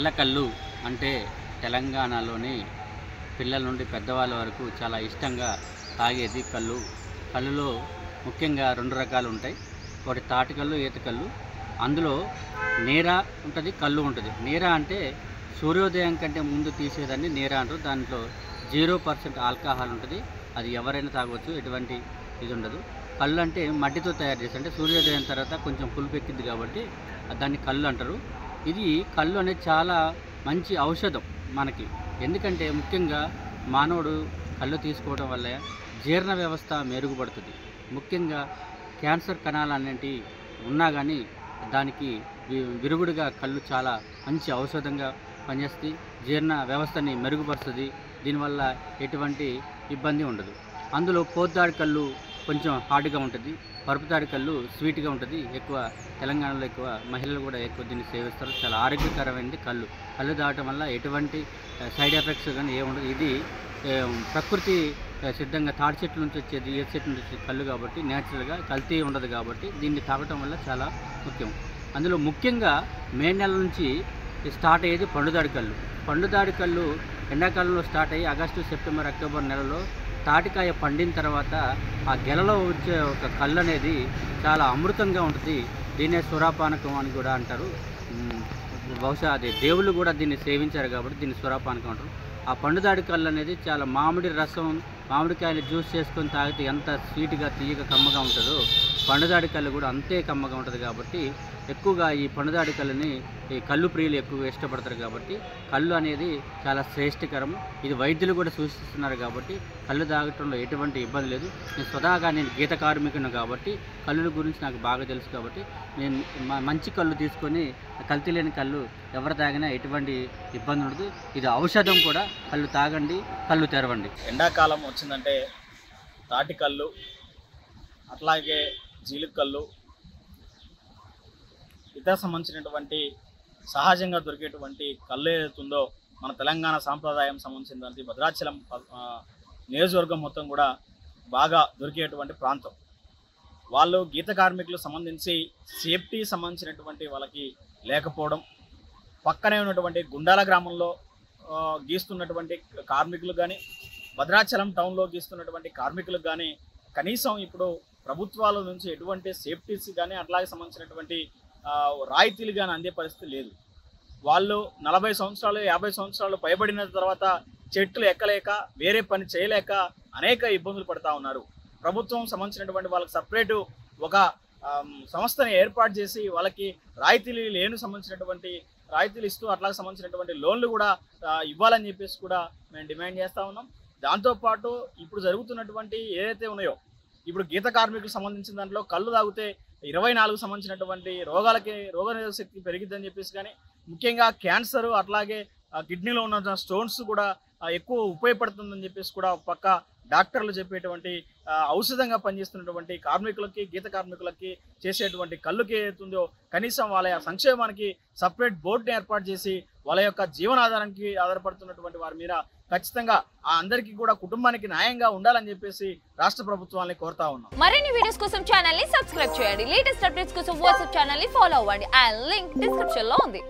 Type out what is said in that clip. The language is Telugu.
తెల్ల కళ్ళు అంటే తెలంగాణలోని పిల్లల నుండి పెద్దవాళ్ళ వరకు చాలా ఇష్టంగా తాగేది కళ్ళు. కళ్ళులో ముఖ్యంగా 2 రకాలు ఉంటాయి. ఒకటి తాటి కళ్ళు, ఈత కళ్ళు. అందులో నీరా ఉంటుంది, కళ్ళు ఉంటుంది. నీరా అంటే సూర్యోదయం కంటే ముందు తీసేదాన్ని నీరా అంటారు. దాంట్లో 0% ఆల్కహాల్ ఉంటుంది. అది ఎవరైనా తాగవచ్చు, ఎటువంటి ఇది ఉండదు. కళ్ళు అంటే మట్టితో తయారు చేసి, అంటే సూర్యోదయం తర్వాత కొంచెం పులుపెక్కింది కాబట్టి దాన్ని కళ్ళు అంటారు. ఇది కళ్ళు అనేది చాలా మంచి ఔషధం మనకి. ఎందుకంటే ముఖ్యంగా మానవుడు కళ్ళు తీసుకోవడం వల్ల జీర్ణ వ్యవస్థ మెరుగుపడుతుంది. ముఖ్యంగా క్యాన్సర్ కణాలు అనేవి ఉన్నా కానీ దానికి విరుగుడుగా కళ్ళు చాలా మంచి ఔషధంగా పనిచేస్తుంది. జీర్ణ వ్యవస్థని మెరుగుపరుస్తుంది. దీనివల్ల ఎటువంటి ఇబ్బంది ఉండదు. అందులో పోతాడి కళ్ళు కొంచెం హార్డ్గా ఉంటుంది, పరుపుతాడి కళ్ళు స్వీట్గా ఉంటుంది. ఎక్కువ తెలంగాణలో ఎక్కువ మహిళలు కూడా ఎక్కువ దీన్ని సేవిస్తారు. చాలా ఆరోగ్యకరమైనది కళ్ళు. కళ్ళు తాగటం వల్ల ఎటువంటి సైడ్ ఎఫెక్ట్స్ కానీ ఏముండదు. ఇది ప్రకృతి సిద్ధంగా తాడి చెట్ల నుంచి వచ్చేది, ఏ చెట్ల నుంచి వచ్చేది కళ్ళు కాబట్టి న్యాచురల్గా కల్తీ ఉండదు కాబట్టి దీన్ని తాగటం వల్ల చాలా ముఖ్యం. అందులో ముఖ్యంగా మే నెల నుంచి స్టార్ట్ అయ్యేది పండుతాడి కళ్ళు. పండుతాడి కళ్ళు ఎండాకాలంలో స్టార్ట్ అయ్యి ఆగస్టు, సెప్టెంబర్, అక్టోబర్ నెలలో తాటికాయ పండిన తర్వాత ఆ గెలలో వచ్చే ఒక కళ్ళు అనేది చాలా అమృతంగా ఉంటుంది. దీన్నే సురాపానకం అని కూడా అంటారు. బహుశా అది దేవుళ్ళు కూడా దీన్ని సేవించారు కాబట్టి దీన్ని సురాపానకం అంటారు. ఆ పండుతాడి కళ్ళు అనేది చాలా మామిడి రసం, మామిడికాయలు జ్యూస్ చేసుకొని తాగితే ఎంత స్వీట్గా తీయగా కమ్మగా ఉంటుందో పండుతాడి కళ్ళు కూడా అంతే కమ్మగా ఉంటుంది. కాబట్టి ఎక్కువగా ఈ పండుతాడి కళ్ళని ఈ కళ్ళు ప్రియులు ఎక్కువగా ఇష్టపడతారు. కాబట్టి కళ్ళు అనేది చాలా శ్రేష్టకరం. ఇది వైద్యులు కూడా సూచిస్తున్నారు కాబట్టి కళ్ళు తాగటంలో ఎటువంటి ఇబ్బంది లేదు. నేను గీత కార్మికుని కాబట్టి కళ్ళుల గురించి నాకు బాగా తెలుసు. కాబట్టి నేను మంచి కళ్ళు తీసుకొని కల్తీ లేని కళ్ళు ఎవరు తాగినా ఎటువంటి ఇబ్బంది ఉండదు. ఇది ఔషధం కూడా. కళ్ళు తాగండి, కళ్ళు తెరవండి. ఎండాకాలం వచ్చిందంటే తాటి కళ్ళు, అట్లాగే జీలుగు కళ్ళు, ఇతర సంబంధించినటువంటి సహజంగా దొరికేటువంటి కళ్ళు ఏదైతుందో మన తెలంగాణ సాంప్రదాయం సంబంధించినటువంటి భద్రాచలం నియోజకవర్గం మొత్తం కూడా బాగా దొరికేటువంటి ప్రాంతం. వాళ్ళు గీత కార్మికులకు సంబంధించి సేఫ్టీ సంబంధించినటువంటి వాళ్ళకి లేకపోవడం, పక్కనే ఉన్నటువంటి గుండాల గ్రామంలో గీస్తున్నటువంటి కార్మికులు కానీ, భద్రాచలం టౌన్లో గీస్తున్నటువంటి కార్మికులకు కానీ కనీసం ఇప్పుడు ప్రభుత్వాల నుంచి ఎటువంటి సేఫ్టీస్ కానీ అట్లాగే సంబంధించినటువంటి రాయితీలు కానీ అందే పరిస్థితి లేదు. వాళ్ళు 40 సంవత్సరాలు 50 సంవత్సరాలు పైబడిన తర్వాత చెట్లు ఎక్కలేక వేరే పని చేయలేక అనేక ఇబ్బందులు పడుతూ ఉన్నారు. ప్రభుత్వం సంబంధించినటువంటి వాళ్ళకి సపరేటు ఒక సంస్థని ఏర్పాటు చేసి వాళ్ళకి రాయితీలు సంబంధించినటువంటి రాయితీలు ఇస్తూ అట్లాగే సంబంధించినటువంటి లోన్లు కూడా ఇవ్వాలని చెప్పేసి కూడా మేము డిమాండ్ చేస్తూ ఉన్నాం. దాంతోపాటు ఇప్పుడు జరుగుతున్నటువంటి ఏదైతే ఉన్నాయో, ఇప్పుడు గీత కార్మికులకు సంబంధించిన దాంట్లో కళ్ళు తాగితే 24 సంబంధించినటువంటి రోగనిరోధక శక్తి పెరిగిద్దని చెప్పేసి, కానీ ముఖ్యంగా క్యాన్సర్ అట్లాగే కిడ్నీలో ఉన్న స్టోన్స్ కూడా ఎక్కువ ఉపయోగపడుతుందని చెప్పేసి కూడా పక్క డాక్టర్లు చెప్పేటువంటి ఔషధంగా పనిచేస్తున్నటువంటి కార్మికులకి, గీత కార్మికులకి చేసేటువంటి కళ్ళుకి ఏదైతుందో కనీసం వాళ్ళ సంక్షేమానికి సపరేట్ బోర్డుని ఏర్పాటు చేసి వాళ్ళ యొక్క జీవనాధారానికి ఆధారపడుతున్నటువంటి వారి మీద ఖచ్చితంగా అందరికీ కూడా కుటుంబానికి న్యాయంగా ఉండాలని చెప్పేసి రాష్ట్ర ప్రభుత్వాన్ని కోరుతా ఉన్నాం. మరిన్ని వీడియోస్ కోసం ఛానల్ ని సబ్స్క్రైబ్ చేయండి. లేటెస్ట్ అప్డేట్స్ కోసం వాట్సాప్ ఛానల్ ని ఫాలో అవ్వండి. ఆ లింక్ డిస్క్రిప్షన్ లో ఉంది.